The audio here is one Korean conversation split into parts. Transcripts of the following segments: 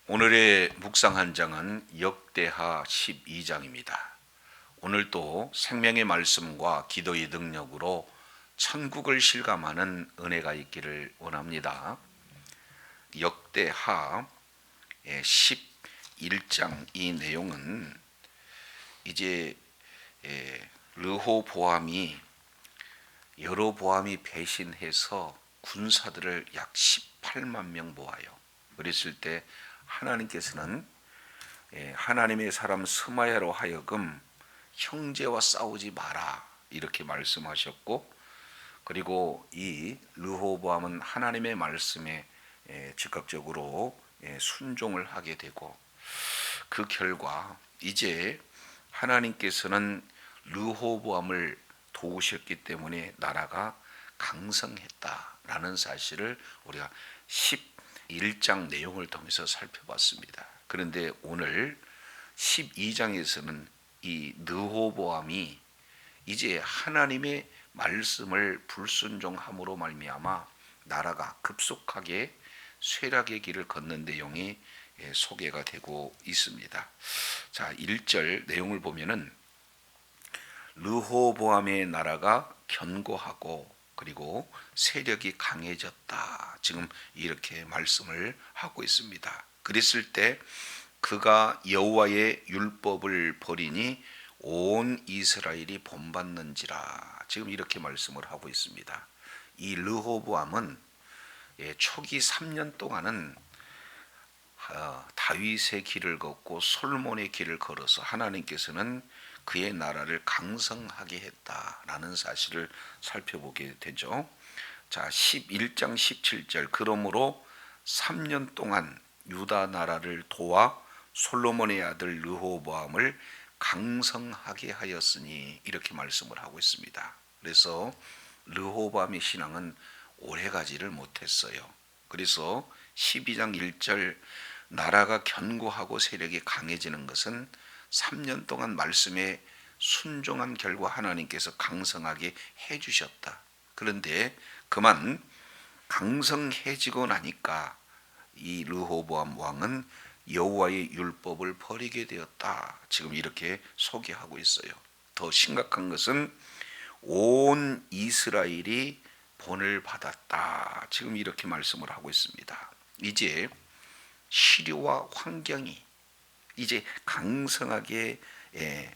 오늘의 묵상 한 장은 역대하 12장입니다. 오늘도 생명의 말씀과 기도의 능력으로 천국을 실감하는 은혜가 있기를 원합니다. 역대하 11장 이 내용은 이제 르호보암이 여로보암이 배신해서 군사들을 약 18만 명 모아요. 그랬을 때 하나님께서는 하나님의 사람 스마야로 하여금 형제와 싸우지 마라 이렇게 말씀하셨고, 그리고 이 르호보암은 하나님의 말씀에 즉각적으로 순종을 하게 되고, 그 결과 이제 하나님께서는 르호보암을 도우셨기 때문에 나라가 강성했다라는 사실을 우리가 11장 내용을 통해서 살펴봤습니다. 그런데 오늘 12장에서는 이 르호보암이 이제 하나님의 말씀을 불순종함으로 말미암아 나라가 급속하게 쇠락의 길을 걷는 내용이 소개가 되고 있습니다. 자, 1절 내용을 보면은 르호보암의 나라가 견고하고 그리고 세력이 강해졌다. 지금 이렇게 말씀을 하고 있습니다. 그랬을 때 그가 여호와의 율법을 버리니 온 이스라엘이 본받는지라. 지금 이렇게 말씀을 하고 있습니다. 이 르호보암은 초기 3년 동안은 다윗의 길을 걷고 솔몬의 길을 걸어서 하나님께서는 그의 나라를 강성하게 했다라는 사실을 살펴보게 되죠. 자, 11장 17절 그러므로 3년 동안 유다 나라를 도와 솔로몬의 아들 르호보암을 강성하게 하였으니 이렇게 말씀을 하고 있습니다. 그래서 르호보암의 신앙은 오래가지를 못했어요. 그래서 12장 1절 나라가 견고하고 세력이 강해지는 것은 3년 동안 말씀에 순종한 결과 하나님께서 강성하게 해주셨다. 그런데 그만 강성해지고 나니까 이 르호보암 왕은 여호와의 율법을 버리게 되었다. 지금 이렇게 소개하고 있어요. 더 심각한 것은 온 이스라엘이 본을 받았다. 지금 이렇게 말씀을 하고 있습니다. 이제 시류와 환경이 이제 강성하게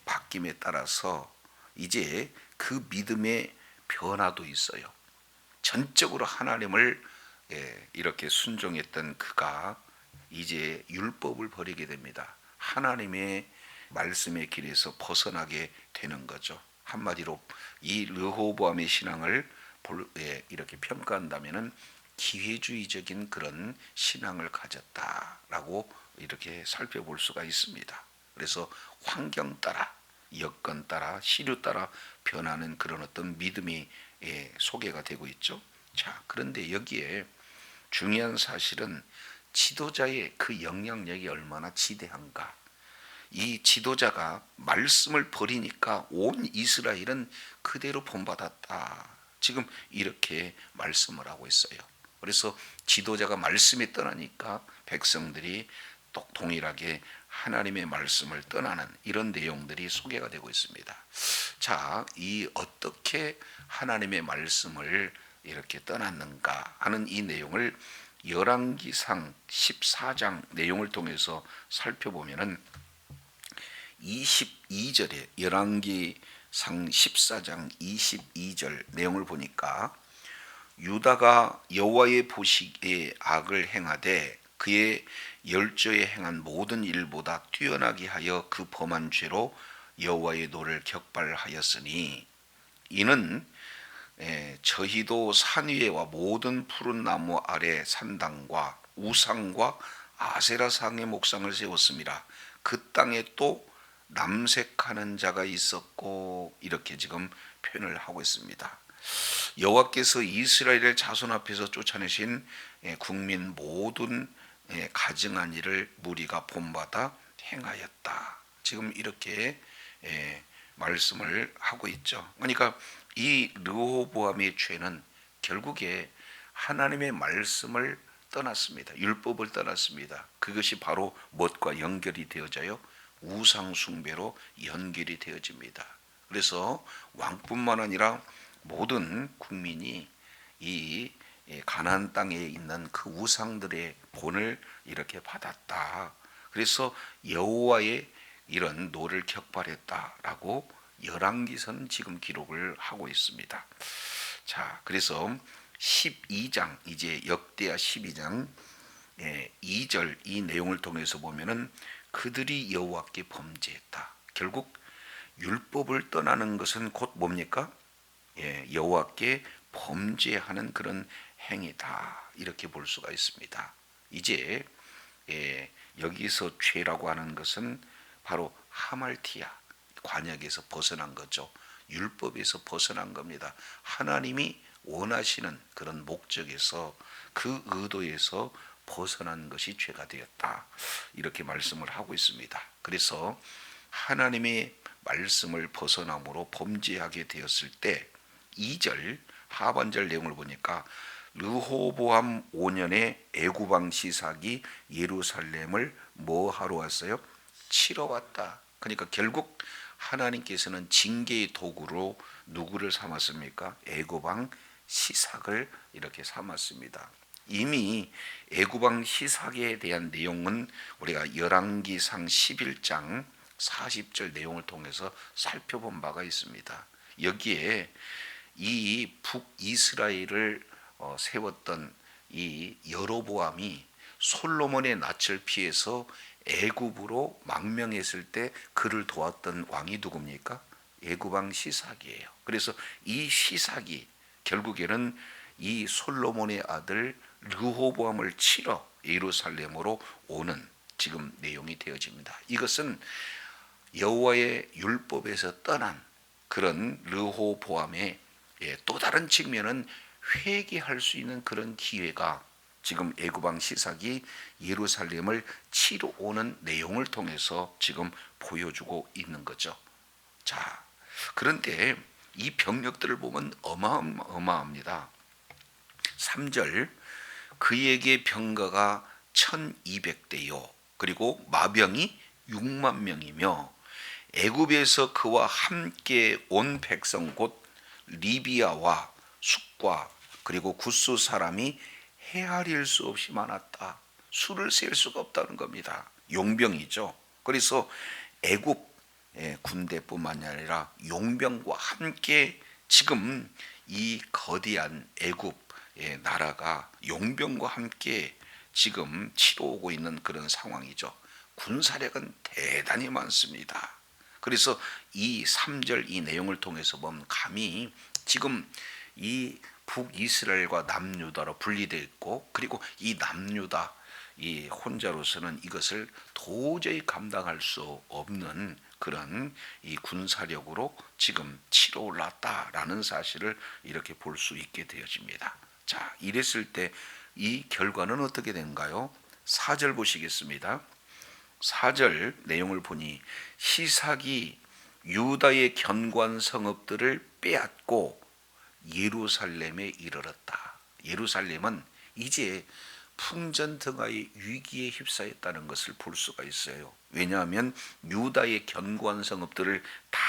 바뀜에 따라서 이제 그 믿음의 변화도 있어요. 전적으로 하나님을 이렇게 순종했던 그가 이제 율법을 버리게 됩니다. 하나님의 말씀의 길에서 벗어나게 되는 거죠. 한마디로 이 르호보암의 신앙을 이렇게 평가한다면은 기회주의적인 그런 신앙을 가졌다라고 이렇게 살펴볼 수가 있습니다. 그래서 환경 따라, 여건 따라, 시류 따라 변하는 그런 어떤 믿음이 소개가 되고 있죠. 자, 그런데 여기에 중요한 사실은 지도자의 그 영향력이 얼마나 지대한가. 이 지도자가 말씀을 버리니까 온 이스라엘은 그대로 본받았다. 지금 이렇게 말씀을 하고 있어요. 그래서 지도자가 말씀에 떠나니까 백성들이 동일하게 하나님의 말씀을 떠나는 이런 내용들이 소개가 되고 있습니다. 자, 이 어떻게 하나님의 말씀을 이렇게 떠났는가 하는 이 내용을 열왕기상 14장 내용을 통해서 살펴보면은 22절에 열왕기상 14장 22절 내용을 보니까 유다가 여호와의 보시기에 악을 행하되 그의 열조에 행한 모든 일보다 뛰어나게 하여 그 범한 죄로 여호와의 노를 격발하였으니 이는 저희도 산 위에와 모든 푸른 나무 아래 산당과 우상과 아세라상의 목상을 세웠습니다. 그 땅에 또 남색하는 자가 있었고 이렇게 지금 표현을 하고 있습니다. 여호와께서 이스라엘의 자손 앞에서 쫓아내신 국민 모든 가증한 일을 무리가 본받아 행하였다. 지금 이렇게 말씀을 하고 있죠. 그러니까 이 르호보암의 죄는 결국에 하나님의 말씀을 떠났습니다. 율법을 떠났습니다. 그것이 바로 무엇과 연결이 되어져요? 우상 숭배로 연결이 되어집니다. 그래서 왕뿐만 아니라 모든 국민이 이 가나안 땅에 있는 그 우상들의 본을 이렇게 받았다. 그래서 여호와의 이런 노를 격발했다라고 열왕기서는 지금 기록을 하고 있습니다. 자, 그래서 12장 이제 역대하 12장 2절 이 내용을 통해서 보면은 그들이 여호와께 범죄했다. 결국 율법을 떠나는 것은 곧 뭡니까? 여호와께 범죄하는 그런 행위다. 이렇게 볼 수가 있습니다. 이제 여기서 죄라고 하는 것은 바로 하말티아 관역에서 벗어난 거죠. 율법에서 벗어난 겁니다. 하나님이 원하시는 그런 목적에서 그 의도에서 벗어난 것이 죄가 되었다. 이렇게 말씀을 하고 있습니다. 그래서 하나님의 말씀을 벗어남으로 범죄하게 되었을 때 2절 하반절 내용을 보니까 르호보암 5년에 애굽왕 시삭이 예루살렘을 뭐 하러 왔어요? 치러 왔다. 그러니까 결국 하나님께서는 징계의 도구로 누구를 삼았습니까? 애굽왕 시삭을 이렇게 삼았습니다. 이미 애굽왕 시삭에 대한 내용은 우리가 열왕기상 11장 40절 내용을 통해서 살펴본 바가 있습니다. 여기에 이 북이스라엘을 세웠던 이 여로보암이 솔로몬의 낯을 피해서 애굽으로 망명했을 때 그를 도왔던 왕이 누굽니까? 애굽왕 시삭이에요. 그래서 이 시삭이 결국에는 이 솔로몬의 아들 르호보암을 치러 예루살렘으로 오는 지금 내용이 되어집니다. 이것은 여호와의 율법에서 떠난 그런 르호보암의 또 다른 측면은 회개할 수 있는 그런 기회가 지금 애굽왕 시삭이 예루살렘을 치러 오는 내용을 통해서 지금 보여주고 있는 거죠. 자, 그런데 이 병력들을 보면 어마어마합니다. 3절 그에게 병거가 1200대요 그리고 마병이 6만 명이며 애굽에서 그와 함께 온 백성 곧 리비아와 숙과 그리고 구스 사람이 헤아릴 수 없이 많았다. 수를 셀 수가 없다는 겁니다. 용병이죠. 그래서 애굽 군대뿐만 아니라 용병과 함께 지금 이 거대한 애굽 나라가 용병과 함께 지금 치러 오고 있는 그런 상황이죠. 군사력은 대단히 많습니다. 그래서 이 3절 이 내용을 통해서 보면 감히 지금 이 북이스라엘과 남유다로 분리되어 있고 그리고 이 남유다 이 혼자로서는 이것을 도저히 감당할 수 없는 그런 이 군사력으로 지금 치러 올랐다라는 사실을 이렇게 볼 수 있게 되어집니다. 자, 이랬을 때 이 결과는 어떻게 되는가요? 4절 보시겠습니다. 4절 내용을 보니 시삭이 유다의 견고한 성읍들을 빼앗고 예루살렘에 이르렀다. 예루살렘은 이제 풍전등화의 위기에 휩싸였다는 것을 볼 수가 있어요. 왜냐하면 유다의 견고한 성읍들을 다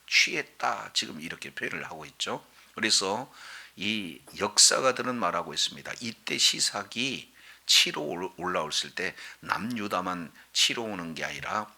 취했다. 지금 이렇게 표현을 하고 있죠. 그래서 이 역사가들은 말하고 있습니다. 이때 시삭이 치러 올라왔을 때 남유다만 치러 오는 게 아니라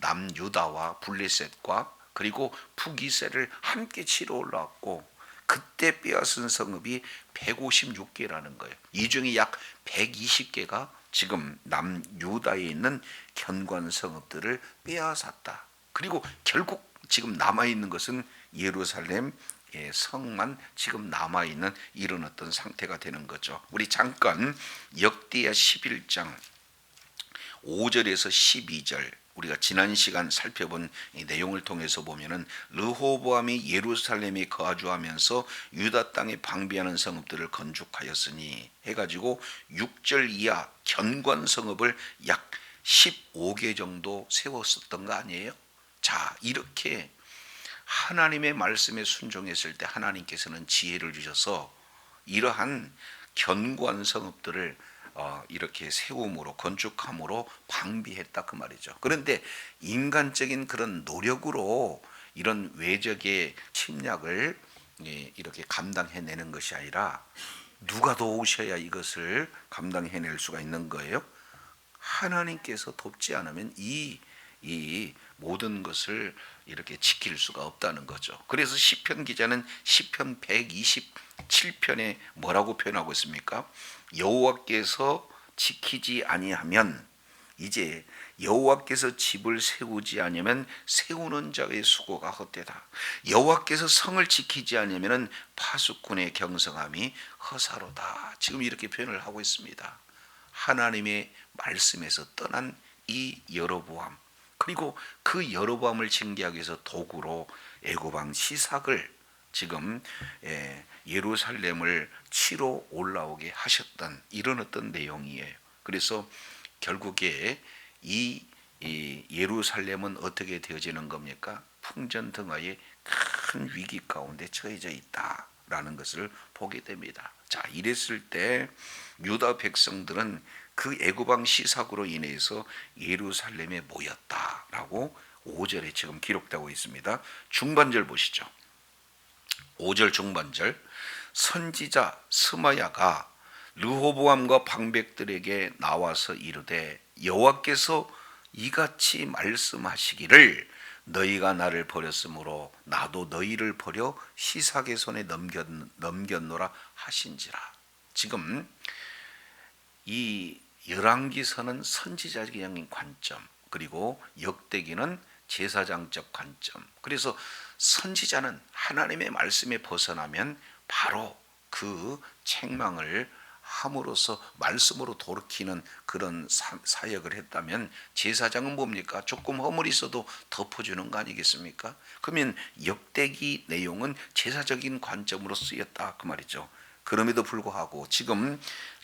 남유다와 블레셋과 그리고 북이스라엘을 함께 치러 올라왔고 그때 빼앗은 성읍이 156개라는 거예요. 이 중에 약 120개가 지금 남유다에 있는 견고한 성읍들을 빼앗았다. 그리고 결국 지금 남아있는 것은 예루살렘 성만 지금 남아있는 이런 어떤 상태가 되는 거죠. 우리 잠깐 역대하 11장 5절에서 12절 우리가 지난 시간 살펴본 이 내용을 통해서 보면은 르호보암이 예루살렘에 거주하면서 유다 땅에 방비하는 성읍들을 건축하였으니 해가지고 6절 이하 견고한 성읍을 약 15개 정도 세웠었던 거 아니에요? 자, 이렇게 하나님의 말씀에 순종했을 때 하나님께서는 지혜를 주셔서 이러한 견고한 성읍들을 이렇게 세움으로 건축함으로 방비했다 그 말이죠. 그런데 인간적인 그런 노력으로 이런 외적의 침략을 이렇게 감당해내는 것이 아니라 누가 도우셔야 이것을 감당해낼 수가 있는 거예요? 하나님께서 돕지 않으면 이 모든 것을 이렇게 지킬 수가 없다는 거죠. 그래서 시편 기자는 시편 127편에 뭐라고 표현하고 있습니까? 여호와께서 지키지 아니하면, 이제 여호와께서 집을 세우지 아니하면 세우는 자의 수고가 헛되다. 여호와께서 성을 지키지 아니하면 파수꾼의 경성함이 허사로다. 지금 이렇게 표현을 하고 있습니다. 하나님의 말씀에서 떠난 이 여로보암, 그리고 그 여로보암을 징계하기 위해서 도구로 애굽 왕 시삭을 지금 예루살렘을 치러 올라오게 하셨던 이런 어떤 내용이에요. 그래서 결국에 이 예루살렘은 어떻게 되어지는 겁니까? 풍전등화의 큰 위기 가운데 처해져 있다라는 것을 보게 됩니다. 자, 이랬을 때 유다 백성들은 그 애굽 왕 시삭으로 인해서 예루살렘에 모였다라고 5절에 지금 기록되고 있습니다. 중반절 보시죠. 5절 중반절, 선지자 스마야가 르호보암과 방백들에게 나와서 이르되 여호와께서 이같이 말씀하시기를 너희가 나를 버렸으므로 나도 너희를 버려 시삭의 손에 넘겼노라 하신지라. 지금 이 열왕기서는 선지자적인 관점, 그리고 역대기는 제사장적 관점. 그래서 선지자는 하나님의 말씀에 벗어나면 바로 그 책망을 함으로써 말씀으로 돌이키는 그런 사역을 했다면, 제사장은 뭡니까? 조금 허물이 있어도 덮어주는 거 아니겠습니까? 그러면 역대기 내용은 제사적인 관점으로 쓰였다 그 말이죠. 그럼에도 불구하고 지금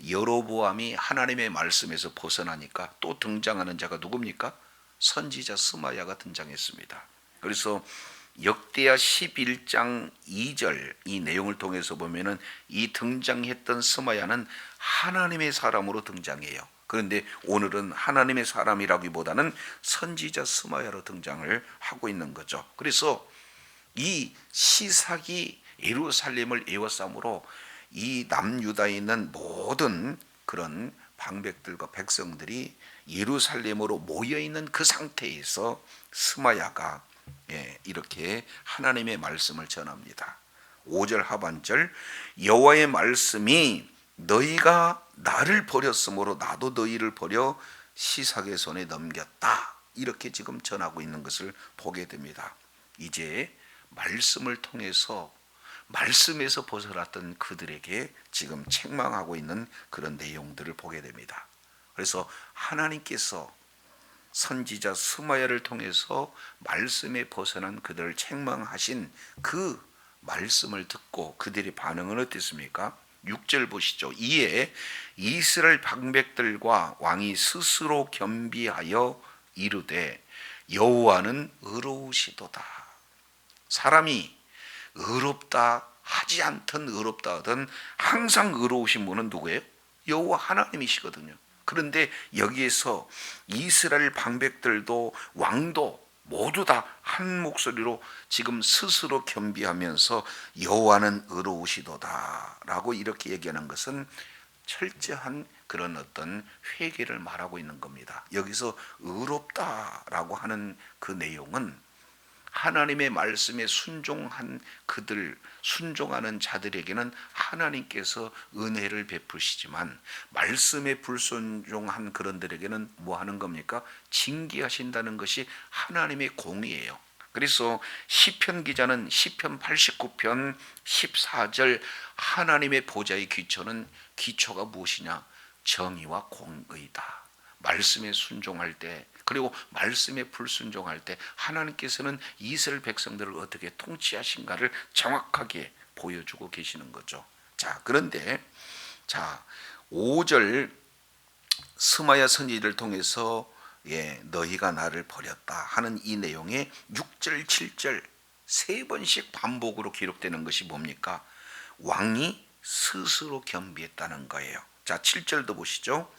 여로보암이 하나님의 말씀에서 벗어나니까 또 등장하는 자가 누굽니까? 선지자 스마야가 등장했습니다. 그래서 역대하 11장 2절 이 내용을 통해서 보면은 이 등장했던 스마야는 하나님의 사람으로 등장해요. 그런데 오늘은 하나님의 사람이라기보다는 선지자 스마야로 등장을 하고 있는 거죠. 그래서 이 시삭이 예루살렘을 에워싸므로 이 남유다에 있는 모든 그런 방백들과 백성들이 예루살렘으로 모여있는 그 상태에서 스마야가 이렇게 하나님의 말씀을 전합니다. 5절 하반절, 여호와의 말씀이 너희가 나를 버렸으므로 나도 너희를 버려 시삭의 손에 넘겼다, 이렇게 지금 전하고 있는 것을 보게 됩니다. 이제 말씀을 통해서 말씀에서 벗어났던 그들에게 지금 책망하고 있는 그런 내용들을 보게 됩니다. 그래서 하나님께서 선지자 스마야를 통해서 말씀에 벗어난 그들을 책망하신 그 말씀을 듣고 그들의 반응은 어땠습니까? 6절 보시죠. 이에 이스라엘 방백들과 왕이 스스로 겸비하여 이르되 여호와는 의로우시도다. 사람이 의롭다 하지 않든 의롭다 하든 항상 의로우신 분은 누구예요? 여호와 하나님이시거든요. 그런데 여기에서 이스라엘 방백들도 왕도 모두 다 한 목소리로 지금 스스로 겸비하면서 여호와는 의로우시도다라고 이렇게 얘기하는 것은 철저한 그런 어떤 회개를 말하고 있는 겁니다. 여기서 의롭다라고 하는 그 내용은 하나님의 말씀에 순종한 그들, 순종하는 자들에게는 하나님께서 은혜를 베푸시지만 말씀에 불순종한 그런들에게는 뭐 하는 겁니까? 징계하신다는 것이 하나님의 공의예요. 그래서 시편 기자는 시편 89편 14절, 하나님의 보좌의 기초가 무엇이냐? 정의와 공의다. 말씀에 순종할 때, 그리고 말씀에 불순종할 때 하나님께서는 이스라엘 백성들을 어떻게 통치하신가를 정확하게 보여주고 계시는 거죠. 자, 그런데 5절 스마야 선지자를 통해서 너희가 나를 버렸다 하는 이 내용에 6절 7절 세 번씩 반복으로 기록되는 것이 뭡니까? 왕이 스스로 겸비했다는 거예요. 자, 7절도 보시죠.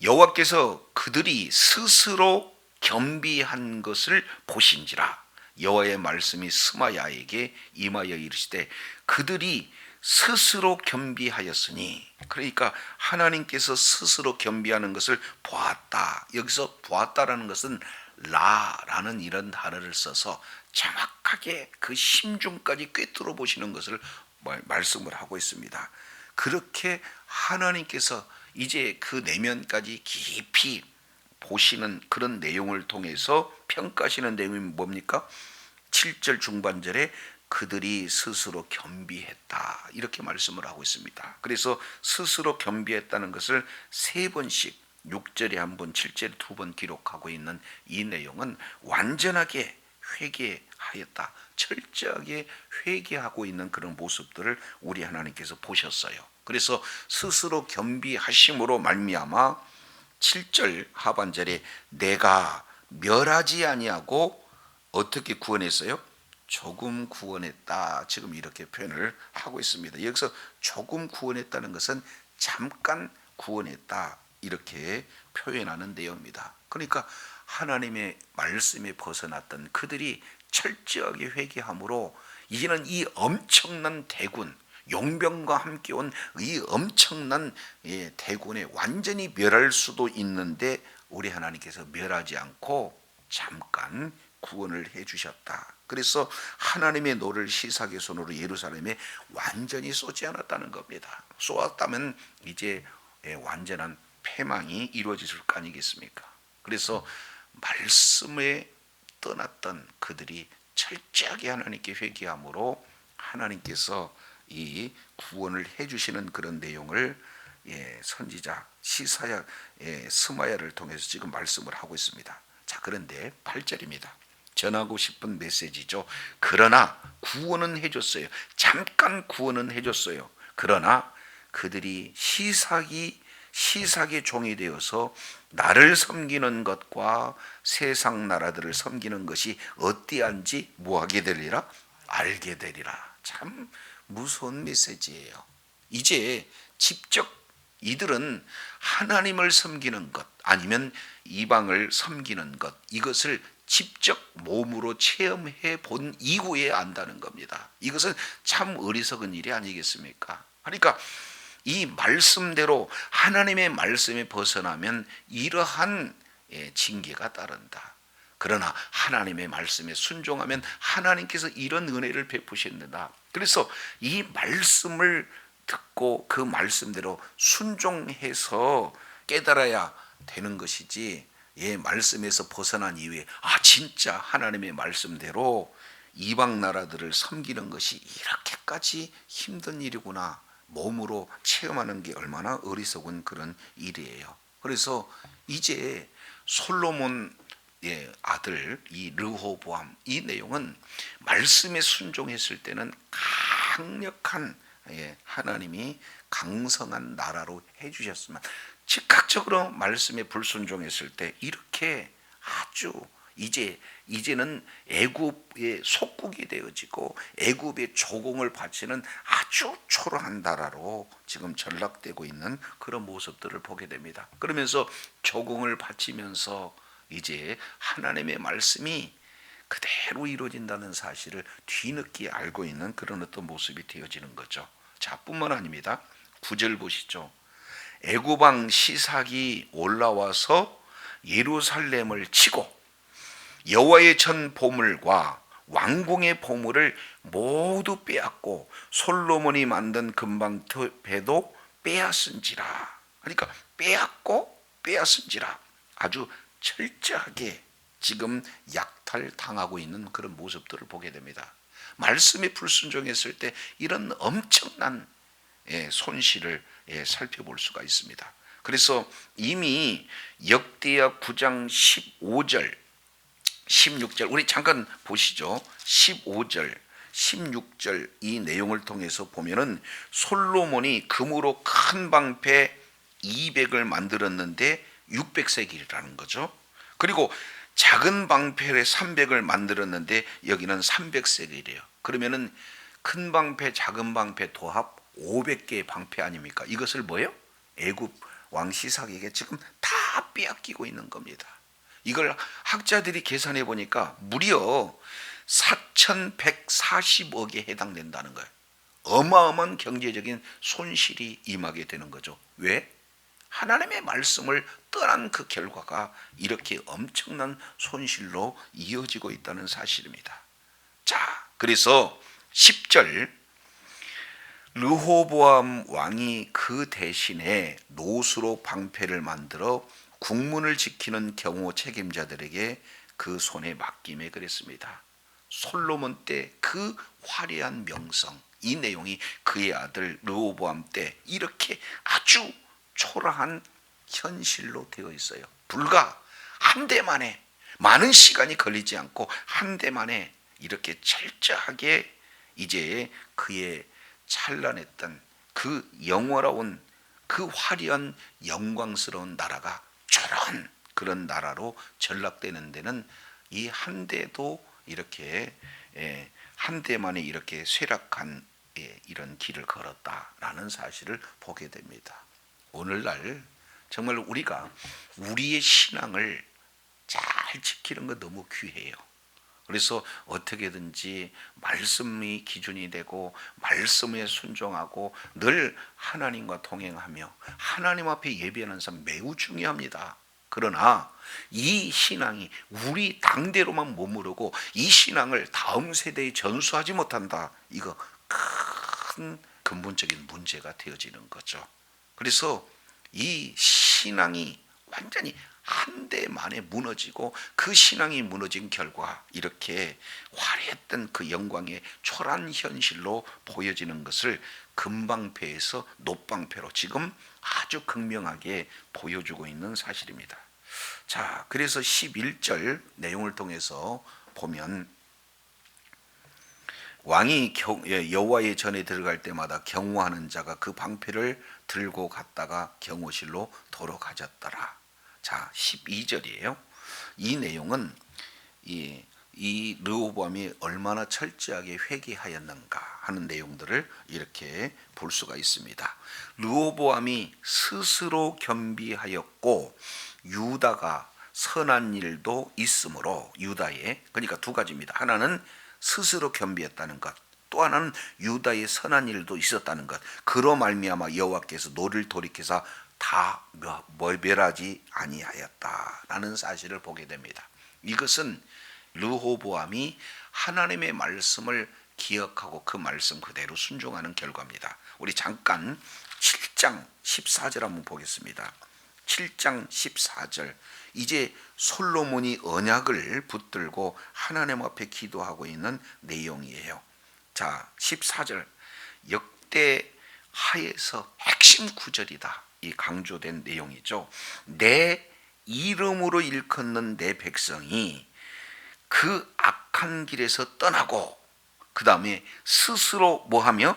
여호와께서 그들이 스스로 겸비한 것을 보신지라. 여호와의 말씀이 스마야에게 임하여 이르시되 그들이 스스로 겸비하였으니, 그러니까 하나님께서 스스로 겸비하는 것을 보았다. 여기서 보았다라는 것은 라라는 이런 단어를 써서 정확하게 그 심중까지 꿰뚫어 보시는 것을 말씀을 하고 있습니다. 그렇게 하나님께서 이제 그 내면까지 깊이 보시는 그런 내용을 통해서 평가하시는 내용이 뭡니까? 7절 중반절에 그들이 스스로 겸비했다, 이렇게 말씀을 하고 있습니다. 그래서 스스로 겸비했다는 것을 세 번씩 6절에 한 번, 7절에 두 번 기록하고 있는 이 내용은 완전하게 회개하였다, 철저하게 회개하고 있는 그런 모습들을 우리 하나님께서 보셨어요. 그래서 스스로 겸비하심으로 말미암아 7절 하반절에 내가 멸하지 아니하고 어떻게 구원했어요? 조금 구원했다, 지금 이렇게 표현을 하고 있습니다. 여기서 조금 구원했다는 것은 잠깐 구원했다, 이렇게 표현하는 내용입니다. 그러니까 하나님의 말씀에 벗어났던 그들이 철저하게 회개함으로 이제는 이 엄청난 대군, 용병과 함께 온 이 엄청난 대군에 완전히 멸할 수도 있는데 우리 하나님께서 멸하지 않고 잠깐 구원을 해 주셨다. 그래서 하나님의 노를 시삭의 손으로 예루살렘에 완전히 쏘지 않았다는 겁니다. 쏘았다면 이제 완전한 패망이 이루어질 거 아니겠습니까? 그래서 말씀에 떠났던 그들이 철저하게 하나님께 회개함으로 하나님께서 이 구원을 해주시는 그런 내용을 선지자 시사야 스마야를 통해서 지금 말씀을 하고 있습니다. 자, 그런데 8절입니다. 전하고 싶은 메시지죠. 그러나 구원은 해줬어요. 잠깐 구원은 해줬어요. 그러나 그들이 시삭의 종이 되어서 나를 섬기는 것과 세상 나라들을 섬기는 것이 어디한지 뭐하게 되리라? 알게 되리라. 참 무서운 메시지예요. 이제 직접 이들은 하나님을 섬기는 것 아니면 이방을 섬기는 것, 이것을 직접 몸으로 체험해 본 이후에 안다는 겁니다. 이것은 참 어리석은 일이 아니겠습니까? 그러니까 이 말씀대로 하나님의 말씀에 벗어나면 이러한 징계가 따른다. 그러나 하나님의 말씀에 순종하면 하나님께서 이런 은혜를 베푸신다. 그래서 이 말씀을 듣고 그 말씀대로 순종해서 깨달아야 되는 것이지, 말씀에서 벗어난 이후에 진짜 하나님의 말씀대로 이방 나라들을 섬기는 것이 이렇게까지 힘든 일이구나, 몸으로 체험하는 게 얼마나 어리석은 그런 일이에요. 그래서 이제 솔로몬 아들 이 르호보암, 이 내용은 말씀에 순종했을 때는 강력한 하나님이 강성한 나라로 해주셨지만 즉각적으로 말씀에 불순종했을 때 이렇게 아주 이제는 애굽의 속국이 되어지고 애굽의 조공을 바치는 아주 초라한 나라로 지금 전락되고 있는 그런 모습들을 보게 됩니다. 그러면서 조공을 바치면서 이제 하나님의 말씀이 그대로 이루어진다는 사실을 뒤늦게 알고 있는 그런 어떤 모습이 되어지는 거죠. 자, 뿐만 아닙니다. 9절 보시죠. 애굽왕 시삭이 올라와서 예루살렘을 치고 여호와의 전 보물과 왕궁의 보물을 모두 빼앗고 솔로몬이 만든 금방패도 빼앗은지라. 그러니까 빼앗고 빼앗은지라. 아주 철저하게 지금 약탈당하고 있는 그런 모습들을 보게 됩니다. 말씀에 불순종했을 때 이런 엄청난 손실을 살펴볼 수가 있습니다. 그래서 이미 역대하 9장 15절 16절 우리 잠깐 보시죠. 15절 16절 이 내용을 통해서 보면은 솔로몬이 금으로 큰 방패 200을 만들었는데 600세겔이라는 거죠. 그리고 작은 방패에 300을 만들었는데 여기는 300세겔이에요. 그러면은 큰 방패 작은 방패 도합 500개의 방패 아닙니까? 이것을 뭐예요? 애굽 왕 시삭에게 지금 다 빼앗기고 있는 겁니다. 이걸 학자들이 계산해 보니까 무려 4,140억에 해당된다는 거예요. 어마어마한 경제적인 손실이 임하게 되는 거죠. 왜? 하나님의 말씀을 떠난 그 결과가 이렇게 엄청난 손실로 이어지고 있다는 사실입니다. 자, 그래서 10절 르호보암 왕이 그 대신에 노수로 방패를 만들어 국문을 지키는 경호 책임자들에게 그 손에 맡김에 그랬습니다. 솔로몬 때 그 화려한 명성, 이 내용이 그의 아들 르호보암 때 이렇게 아주 초라한 현실로 되어 있어요. 불과 한 대 만에, 많은 시간이 걸리지 않고 한 대 만에 이렇게 철저하게 이제 그의 찬란했던 그 영화로운 그 화려한 영광스러운 나라가 저런 그런 나라로 전락되는 데는 이 한 대도 이렇게 한 대 만에 이렇게 쇠락한 이런 길을 걸었다라는 사실을 보게 됩니다. 오늘날 정말 우리가 우리의 신앙을 잘 지키는 거 너무 귀해요. 그래서 어떻게든지 말씀이 기준이 되고 말씀에 순종하고 늘 하나님과 동행하며 하나님 앞에 예배하는 삶 매우 중요합니다. 그러나 이 신앙이 우리 당대로만 머무르고 이 신앙을 다음 세대에 전수하지 못한다. 이거 큰 근본적인 문제가 되어지는 거죠. 그래서 이 신앙이 완전히 한 대 만에 무너지고 그 신앙이 무너진 결과 이렇게 화려했던 그 영광의 초라한 현실로 보여지는 것을 금방패에서 노방패로 지금 아주 극명하게 보여주고 있는 사실입니다. 자, 그래서 11절 내용을 통해서 보면 왕이 여호와의 전에 들어갈 때마다 경호하는 자가 그 방패를 들고 갔다가 경호실로 도로 가졌더라. 자, 12절이에요. 이 내용은 이 르호보암이 얼마나 철저하게 회개하였는가 하는 내용들을 이렇게 볼 수가 있습니다. 르호보암이 스스로 겸비하였고 유다가 선한 일도 있으므로 유다에, 그러니까 두 가지입니다. 하나는 스스로 겸비했다는 것, 또 하나는 유다의 선한 일도 있었다는 것. 그로 말미암아 여호와께서 노를 돌이켜서 다 멸하지 아니하였다라는 사실을 보게 됩니다. 이것은 르호보암이 하나님의 말씀을 기억하고 그 말씀 그대로 순종하는 결과입니다. 우리 잠깐 7장 14절 한번 보겠습니다. 7장 14절 이제 솔로몬이 언약을 붙들고 하나님 앞에 기도하고 있는 내용이에요. 자, 14절 역대 하에서 핵심 구절이다. 이 강조된 내용이죠. 내 이름으로 일컫는 내 백성이 그 악한 길에서 떠나고 그 다음에 스스로 뭐하며?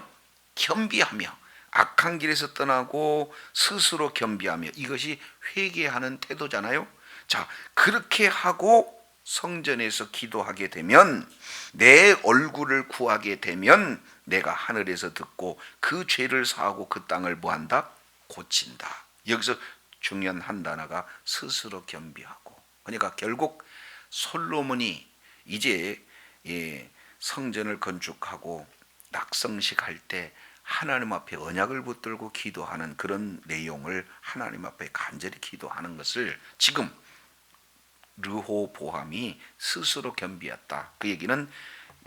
겸비하며. 악한 길에서 떠나고 스스로 겸비하며. 이것이 회개하는 태도잖아요. 자, 그렇게 하고 성전에서 기도하게 되면, 내 얼굴을 구하게 되면 내가 하늘에서 듣고 그 죄를 사하고 그 땅을 뭐한다? 고친다. 여기서 중요한 한 단어가 스스로 겸비하고. 그러니까 결국 솔로몬이 이제 성전을 건축하고 낙성식 할 때 하나님 앞에 언약을 붙들고 기도하는 그런 내용을 하나님 앞에 간절히 기도하는 것을 지금 르호보암이 스스로 겸비했다. 그 얘기는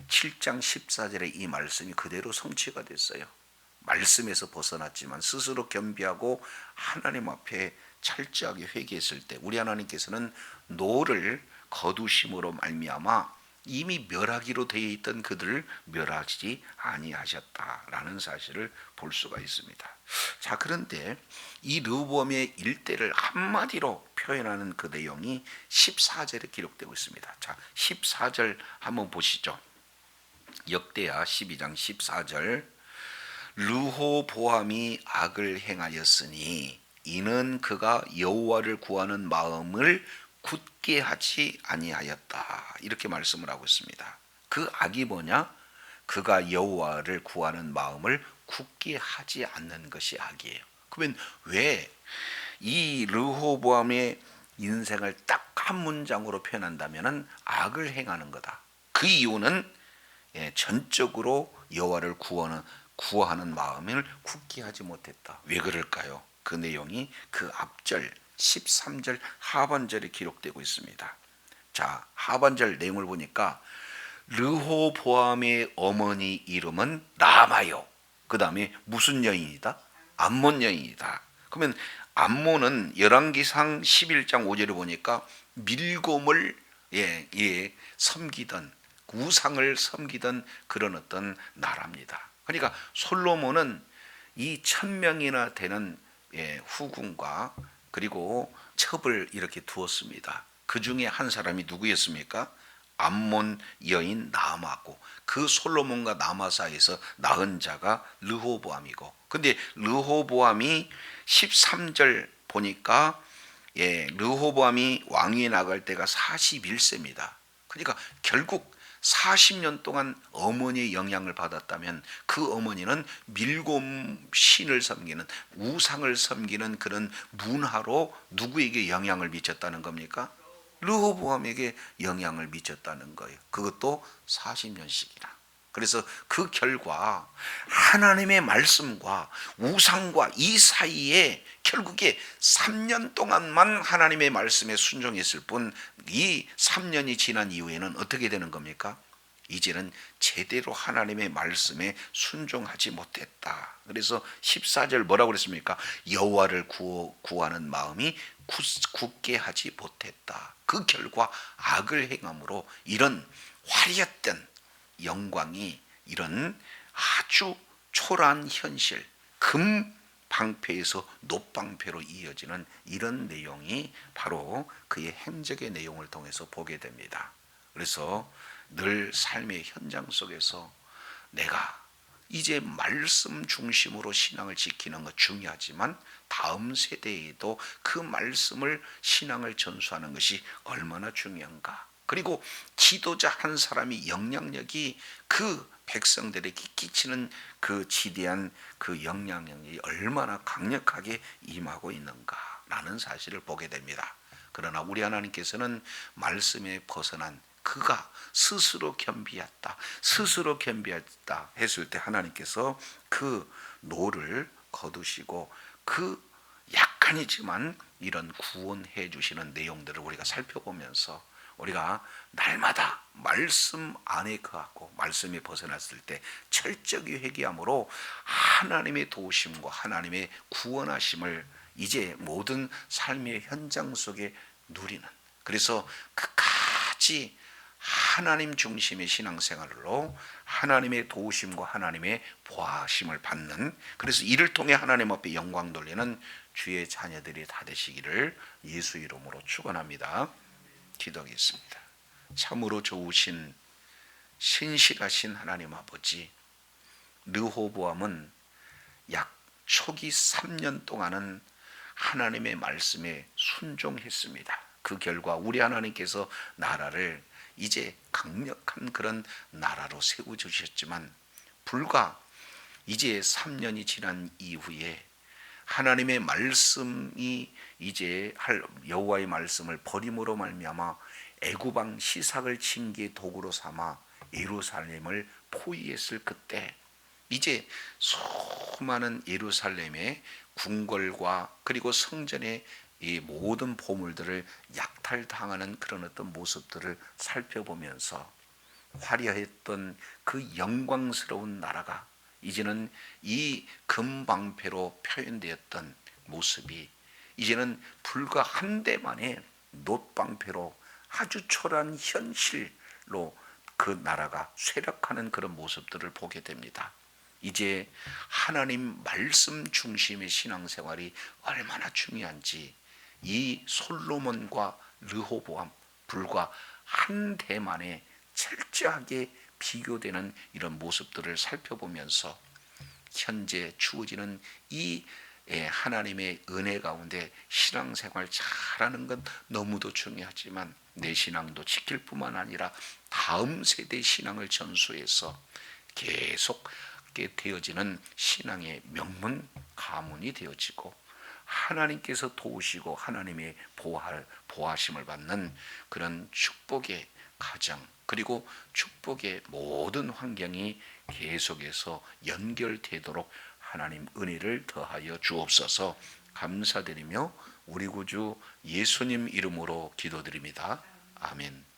7장 14절의 이 말씀이 그대로 성취가 됐어요. 말씀에서 벗어났지만 스스로 겸비하고 하나님 앞에 철저하게 회개했을 때 우리 하나님께서는 노를 거두심으로 말미암아 이미 멸하기로 되어 있던 그들을 멸하지 아니하셨다라는 사실을 볼 수가 있습니다. 자, 그런데 이 르호보암의 일대를 한마디로 표현하는 그 내용이 14절에 기록되고 있습니다. 자, 14절 한번 보시죠. 역대하 12장 14절 르호보암이 악을 행하였으니 이는 그가 여호와를 구하는 마음을 굳게 하지 아니하였다. 이렇게 말씀을 하고 있습니다. 그 악이 뭐냐? 그가 여호와를 구하는 마음을 굳게 하지 않는 것이 악이에요. 그러면 왜 이 르호보암의 인생을 딱 한 문장으로 표현한다면은 악을 행하는 거다. 그 이유는 전적으로 여호와를 구하는 마음을 굳게 하지 못했다. 왜 그럴까요? 그 내용이 그 앞절 13절 하반절에 기록되고 있습니다. 자, 하반절 내용을 보니까 르호보암의 어머니 이름은 라마요. 그 다음에 무슨 여인이다? 암몬 여인이다. 그러면 암몬은 열왕기상 11장 5절에 보니까 밀곰을 섬기던, 우상을 섬기던 그런 어떤 나라입니다. 그러니까 솔로몬은 이 1000명이나 되는 후궁과 그리고 첩을 이렇게 두었습니다. 그 중에 한 사람이 누구였습니까? 암몬 여인 나아마고, 그 솔로몬과 나아마 사이에서 낳은 자가 르호보암이고, 근데 르호보암이 13절 보니까 르호보암이 왕위에 나갈 때가 41세입니다. 그러니까 결국 40년 동안 어머니의 영향을 받았다면 그 어머니는 밀곰 신을 섬기는, 우상을 섬기는 그런 문화로 누구에게 영향을 미쳤다는 겁니까? 르호보암에게 영향을 미쳤다는 거예요. 그것도 40년씩이나. 그래서 그 결과 하나님의 말씀과 우상과 이 사이에 결국에 3년 동안만 하나님의 말씀에 순종했을 뿐, 이 3년이 지난 이후에는 어떻게 되는 겁니까? 이제는 제대로 하나님의 말씀에 순종하지 못했다. 그래서 14절 뭐라고 그랬습니까? 여호와를 구하는 마음이 굳게 하지 못했다. 그 결과 악을 행함으로 이런 화려했던 영광이 이런 아주 초라한 현실, 금 방패에서 놋방패로 이어지는 이런 내용이 바로 그의 행적의 내용을 통해서 보게 됩니다. 그래서 늘 삶의 현장 속에서 내가 이제 말씀 중심으로 신앙을 지키는 것 중요하지만 다음 세대에도 그 말씀을, 신앙을 전수하는 것이 얼마나 중요한가. 그리고 지도자 한 사람이 영향력이 그 백성들에게 끼치는 그 지대한 그 영향력이 얼마나 강력하게 임하고 있는가라는 사실을 보게 됩니다. 그러나 우리 하나님께서는 말씀에 벗어난 그가 스스로 겸비했다 했을 때 하나님께서 그 노를 거두시고 그 약간이지만 이런 구원해 주시는 내용들을 우리가 살펴보면서 우리가 날마다 말씀 안에 거하고 말씀에 벗어났을 때 철저히 회개함으로 하나님의 도우심과 하나님의 구원하심을 이제 모든 삶의 현장 속에 누리는, 그래서 끝까지 하나님 중심의 신앙생활로 하나님의 도우심과 하나님의 보하심을 받는, 그래서 이를 통해 하나님 앞에 영광 돌리는 주의 자녀들이 다 되시기를 예수 이름으로 축원합니다. 기도하겠습니다. 참으로 좋으신 신실하신 하나님 아버지, 르호보암은 약 초기 3년 동안은 하나님의 말씀에 순종했습니다. 그 결과 우리 하나님께서 나라를 이제 강력한 그런 나라로 세워주셨지만, 불과 이제 3년이 지난 이후에 하나님의 말씀이 이제 여호와의 말씀을 버림으로 말미암아 애굽왕 시삭을 징계의 도구로 삼아 예루살렘을 포위했을 그때, 이제 수많은 예루살렘의 궁궐과 그리고 성전의 이 모든 보물들을 약탈당하는 그런 어떤 모습들을 살펴보면서 화려했던 그 영광스러운 나라가 이제는 이 금방패로 표현되었던 모습이 이제는 불과 한 대 만에 놋방패로 아주 초라한 현실로 그 나라가 쇠락하는 그런 모습들을 보게 됩니다. 이제 하나님 말씀 중심의 신앙생활이 얼마나 중요한지 이 솔로몬과 르호보암 불과 한 대 만에 철저하게 비교되는 이런 모습들을 살펴보면서 현재 주어지는 이 하나님의 은혜 가운데 신앙생활 잘하는 건 너무도 중요하지만 내 신앙도 지킬 뿐만 아니라 다음 세대 신앙을 전수해서 계속 되어지는 신앙의 명문 가문이 되어지고, 하나님께서 도우시고 하나님의 보호하심을 받는 그런 축복의 가정, 그리고 축복의 모든 환경이 계속해서 연결되도록 하나님 은혜를 더하여 주옵소서. 감사드리며 우리 구주 예수님 이름으로 기도드립니다. 아멘.